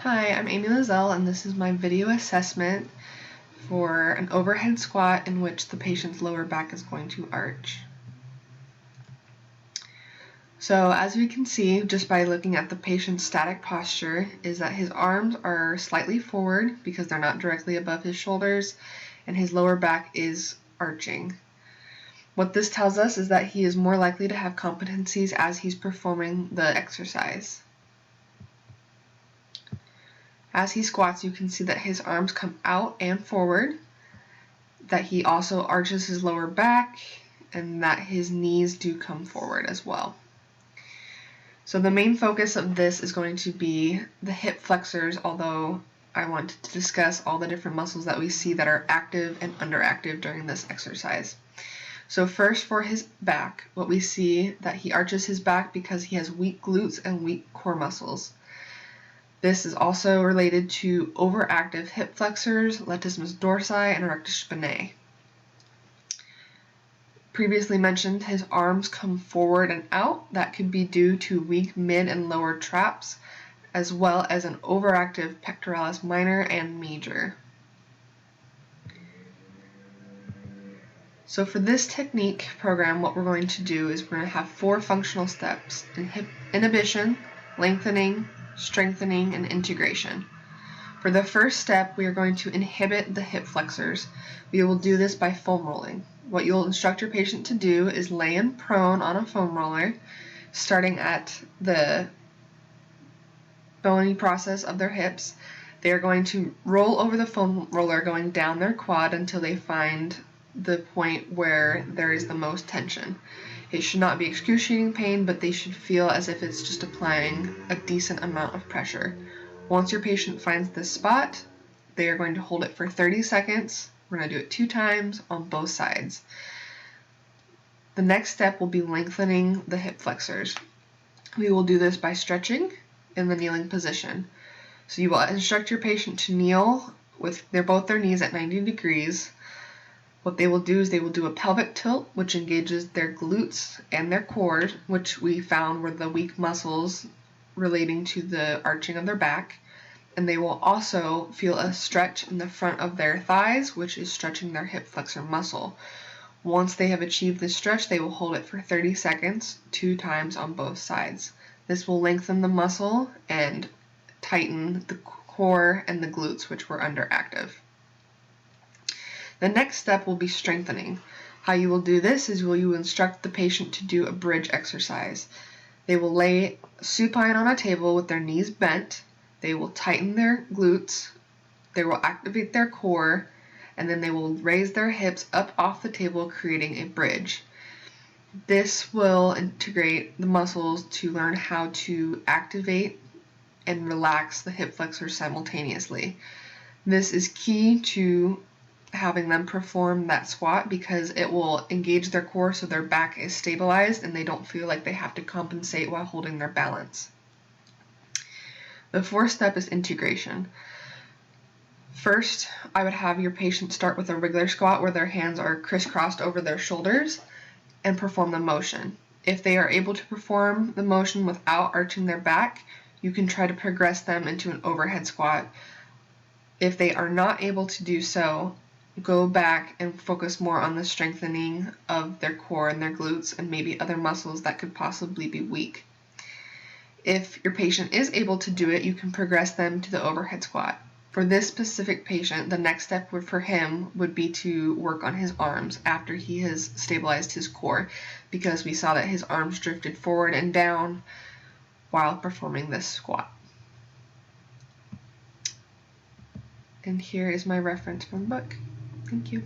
Hi, I'm Amy Lizelle, and this is my video assessment for an overhead squat in which the patient's lower back is going to arch. So as we can see just by looking at the patient's static posture is that his arms are slightly forward because they're not directly above his shoulders, and his lower back is arching. What this tells us is that he is more likely to have competencies as he's performing the exercise. As he squats, you can see that his arms come out and forward, that he also arches his lower back, and that his knees do come forward as well. So the main focus of this is going to be the hip flexors, although I want to discuss all the different muscles that we see that are active and underactive during this exercise. So first, for his back, what we see that he arches his back because he has weak glutes and weak core muscles. This is also related to overactive hip flexors, latissimus dorsi, and rectus spinae. Previously mentioned, his arms come forward and out. That could be due to weak mid and lower traps, as well as an overactive pectoralis minor and major. So for this technique program, what we're going to do is we're going to have 4 functional steps: inhibition, lengthening, strengthening, and integration. For the first step, we are going to inhibit the hip flexors. We will do this by foam rolling. What you'll instruct your patient to do is lay in prone on a foam roller, starting at the bony process of their hips. They are going to roll over the foam roller going down their quad until they find the point where there is the most tension. It should not be excruciating pain, but they should feel as if it's just applying a decent amount of pressure. Once your patient finds this spot, they are going to hold it for 30 seconds. We're going to do it 2 times on both sides. The next step will be lengthening the hip flexors. We will do this by stretching in the kneeling position. So you will instruct your patient to kneel with both their knees at 90 degrees. What they will do is they will do a pelvic tilt, which engages their glutes and their core, which we found were the weak muscles relating to the arching of their back. And they will also feel a stretch in the front of their thighs, which is stretching their hip flexor muscle. Once they have achieved this stretch, they will hold it for 30 seconds, 2 times on both sides. This will lengthen the muscle and tighten the core and the glutes, which were underactive. The next step will be strengthening. How you will do this is you will instruct the patient to do a bridge exercise. They will lay supine on a table with their knees bent. They will tighten their glutes, they will activate their core, and then they will raise their hips up off the table, creating a bridge. This will integrate the muscles to learn how to activate and relax the hip flexors simultaneously. This is key to having them perform that squat because it will engage their core so their back is stabilized and they don't feel like they have to compensate while holding their balance. The 4th step is integration. First, I would have your patient start with a regular squat where their hands are crisscrossed over their shoulders and perform the motion. If they are able to perform the motion without arching their back, you can try to progress them into an overhead squat. If they are not able to do so, go back and focus more on the strengthening of their core and their glutes and maybe other muscles that could possibly be weak. If your patient is able to do it, you can progress them to the overhead squat. For this specific patient, the next step for him would be to work on his arms after he has stabilized his core, because we saw that his arms drifted forward and down while performing this squat. And here is my reference from the book. Thank you.